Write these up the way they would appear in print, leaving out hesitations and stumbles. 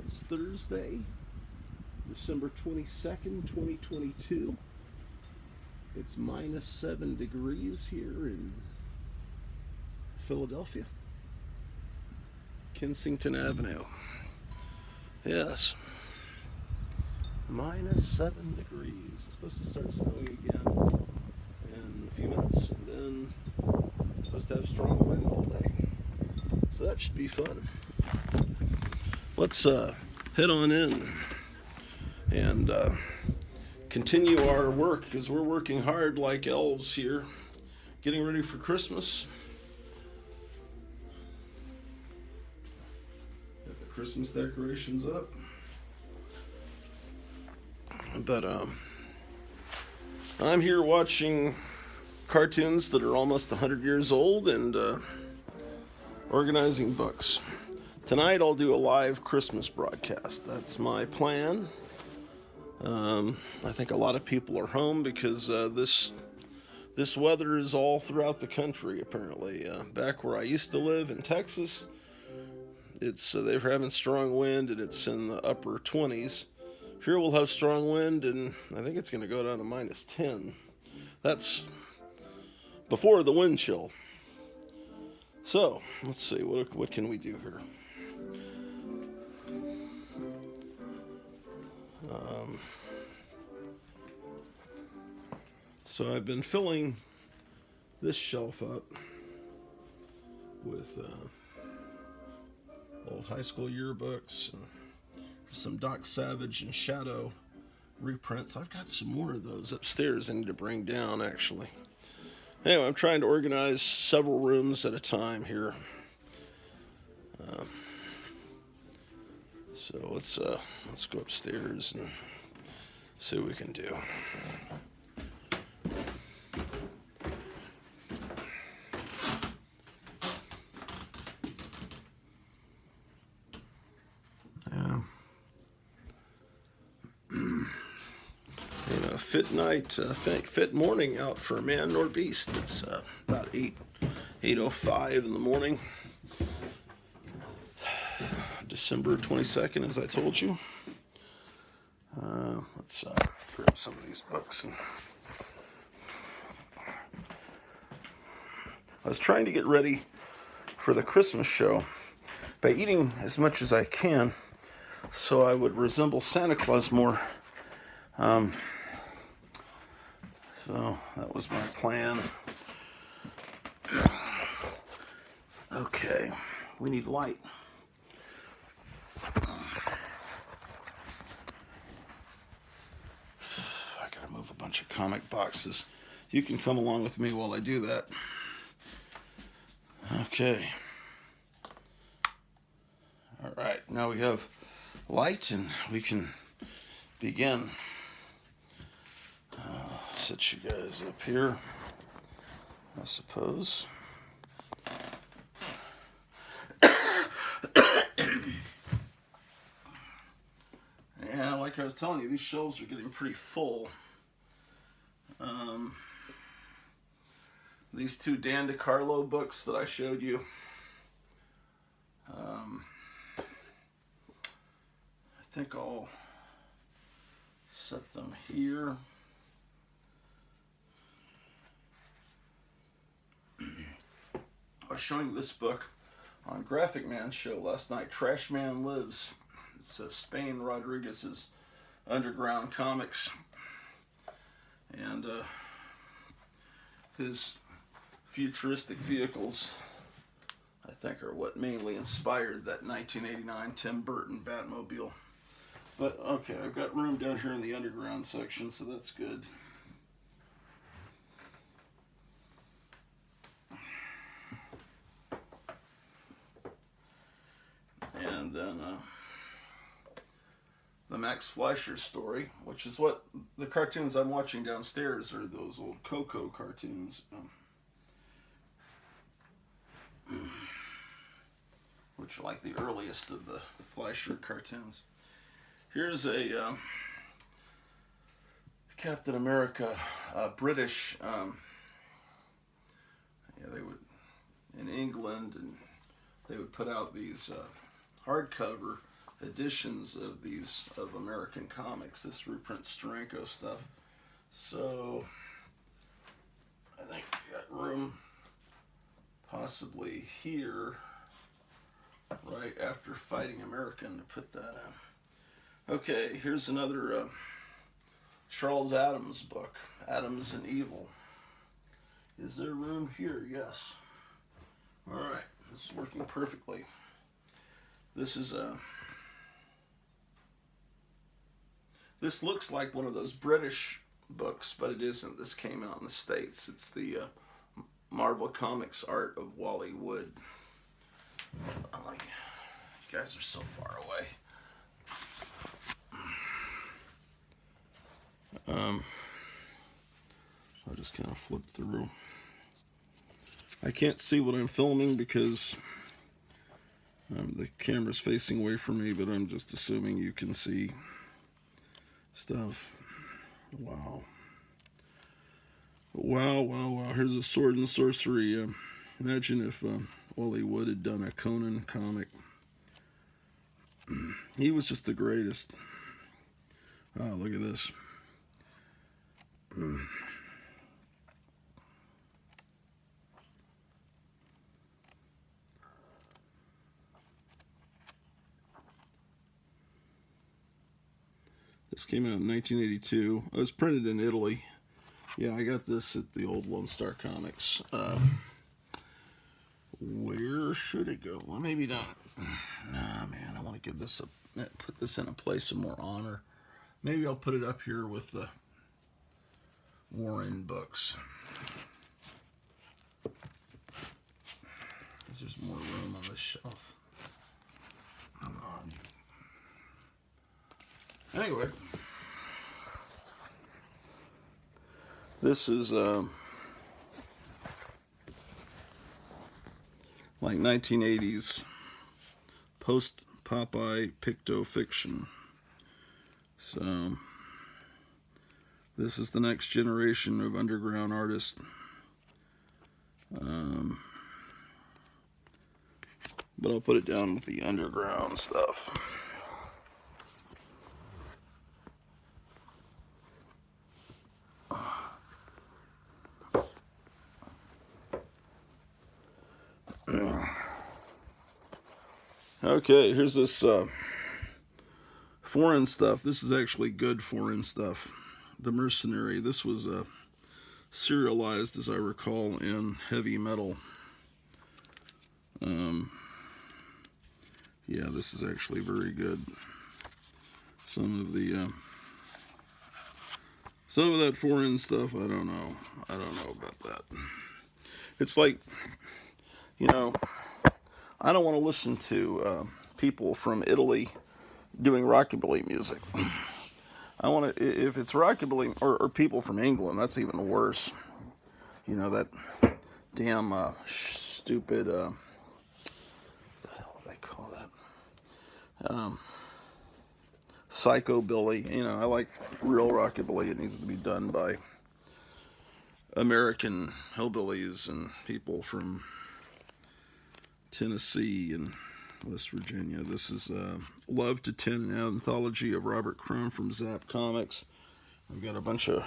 It's Thursday, December 22nd, 2022. It's minus 7 degrees here in Philadelphia. Kensington Avenue. Yes. Minus 7 degrees. It's supposed to start snowing again in a few minutes. And then it's supposed to have strong wind all day. So that should be fun. Let's head on in and continue our work, because we're working hard like elves here, getting ready for Christmas. Got the Christmas decorations up. But I'm here watching cartoons that are almost 100 years old and organizing books. Tonight I'll do a live Christmas broadcast. That's my plan. I think a lot of people are home because this weather is all throughout the country, apparently. Back where I used to live in Texas, it's they're having strong wind and it's in the upper 20s. Here we'll have strong wind and I think it's going to go down to minus 10. That's before the wind chill. So let's see, what can we do here? So I've been filling this shelf up with old high school yearbooks and some Doc Savage and Shadow reprints. I've got some more of those upstairs I need to bring down, actually. Anyway, I'm trying to organize several rooms at a time here. So let's go upstairs and see what we can do. Fit night, fit morning out for man nor beast. It's about 8:05 in the morning. December 22nd, as I told you. Let's grab some of these books. I was trying to get ready for the Christmas show by eating as much as I can so I would resemble Santa Claus more. So that was my plan. Okay, we need light. I gotta move a bunch of comic boxes. You can come along with me while I do that. Okay. All right, now we have light and we can begin. Set you guys up here, I suppose. Yeah, like I was telling you, these shelves are getting pretty full. These two Dan DeCarlo books that I showed you, I think I'll set them here. I was showing this book on Graphic Man's show last night, Trash Man Lives. It's Spain Rodriguez's underground comics. And his futuristic vehicles, I think, are what mainly inspired that 1989 Tim Burton Batmobile. But okay, I've got room down here in the underground section, so that's good. And then the Max Fleischer story, which is what the cartoons I'm watching downstairs are, those old Coco cartoons, which are like the earliest of the Fleischer cartoons. Here's a Captain America British, they would, in England, and they would put out these hardcover editions of these of American comics. This reprint Steranko stuff. So I think we got room possibly here, right after Fighting American, to put that in. Okay, here's another Charles Addams book, Addams and Evil. Is there room here? Yes. All right, this is working perfectly. This is this looks like one of those British books, but it isn't. This came out in the States. It's the Marvel Comics art of Wally Wood. I'm like, you guys are so far away. I'll just kind of flip through. I can't see what I'm filming because the camera's facing away from me, but I'm just assuming you can see stuff. Wow. Wow, wow, wow. Here's a Sword and Sorcery. Imagine if Wally Wood had done a Conan comic. He was just the greatest. Oh, look at this. This came out in 1982. It was printed in Italy. Yeah, I got this at the old Lone Star Comics. Where should it go? Well, maybe not. Nah, man, I want to give this put this in a place of more honor. Maybe I'll put it up here with the Warren books. There's more room on this shelf. Come on. Anyway, this is like 1980s post-Popeye picto-fiction. So this is the next generation of underground artists. But I'll put it down with the underground stuff. Okay, here's this foreign stuff. This is actually good foreign stuff. The Mercenary. This was serialized, as I recall, in Heavy Metal. Yeah, this is actually very good. Some of that foreign stuff, I don't know. I don't know about that. It's like, you know, I don't want to listen to people from Italy doing rockabilly music. I want to, if it's rockabilly, or people from England, that's even worse. You know, that damn stupid, what the hell do they call that? Psychobilly. You know, I like real rockabilly. It needs to be done by American hillbillies and people from Tennessee and West Virginia. This is Love to 10, an anthology of Robert Crumb from Zap Comics. I've got a bunch of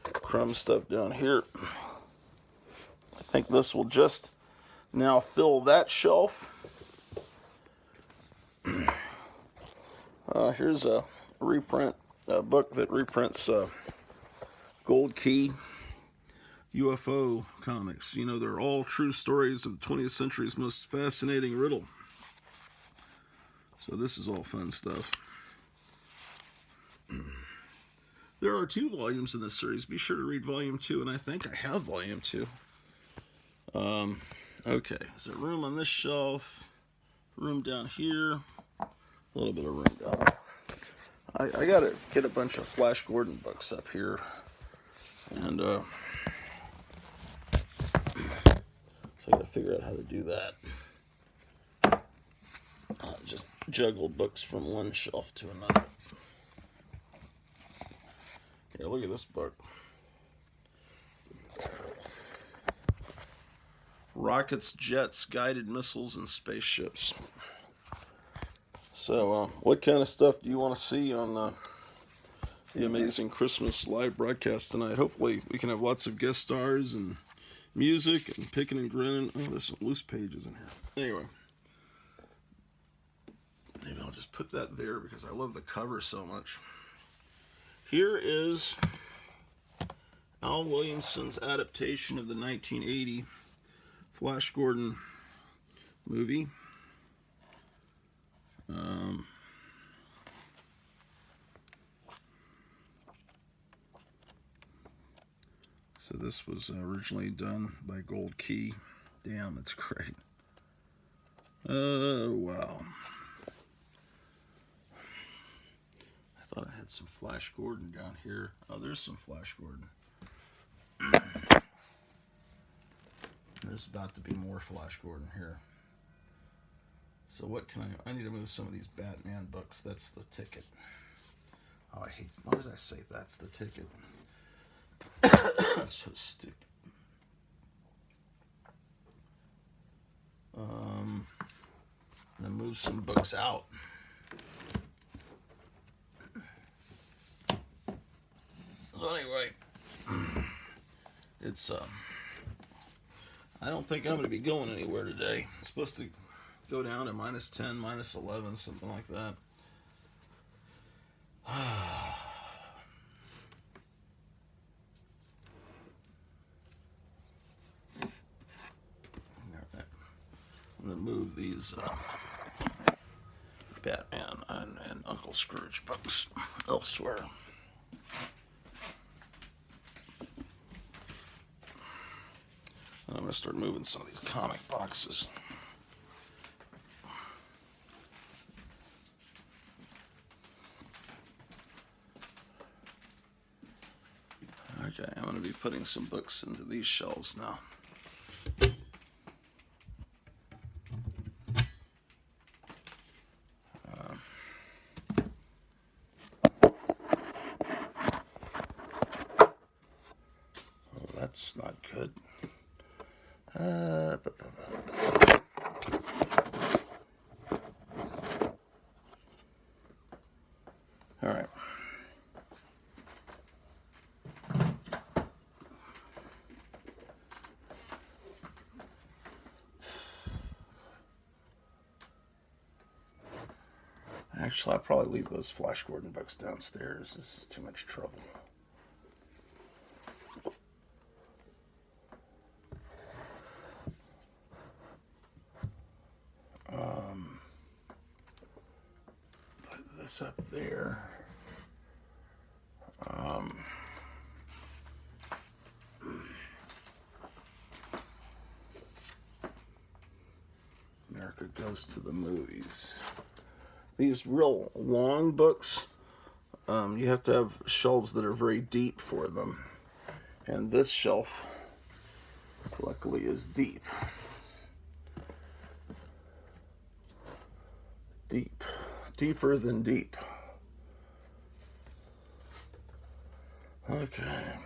Crumb stuff down here. I think this will just now fill that shelf. Here's a reprint, a book that reprints Gold Key UFO comics. You know, they're all true stories of the 20th century's most fascinating riddle. So this is all fun stuff. There are 2 volumes in this series. Be sure to read volume 2, and I think I have volume 2. Okay, is there room on this shelf? Room down here? A little bit of room down there. I gotta get a bunch of Flash Gordon books up here. And, so I gotta figure out how to do that. Just juggle books from one shelf to another. Here, look at this book. Rockets, Jets, Guided Missiles, and Spaceships. So, what kind of stuff do you want to see on the amazing Christmas live broadcast tonight? Hopefully, we can have lots of guest stars and music and picking and grinning. Oh, there's some loose pages in here. Anyway, maybe I'll just put that there because I love the cover so much. Here is Al Williamson's adaptation of the 1980 Flash Gordon movie. So this was originally done by Gold Key. Damn, it's great. Oh, wow. I thought I had some Flash Gordon down here. Oh, there's some Flash Gordon. There's about to be more Flash Gordon here. So what can I need to move some of these Batman books. That's the ticket. Oh, I hate, why did I say that's the ticket? That's so stupid. I'm gonna move some books out. So anyway, it's I don't think I'm gonna be going anywhere today. It's supposed to go down to -10, -11, something like that. I'm gonna move these Batman and Uncle Scrooge books elsewhere. I'm gonna start moving some of these comic boxes. Okay, I'm gonna be putting some books into these shelves now. That's not good. All right. Actually, I'll probably leave those Flash Gordon books downstairs. This is too much trouble. Put this up there. America Goes to the Movies. These real long books, you have to have shelves that are very deep for them. And this shelf, luckily, is deep. Deep. Deeper than deep. Okay.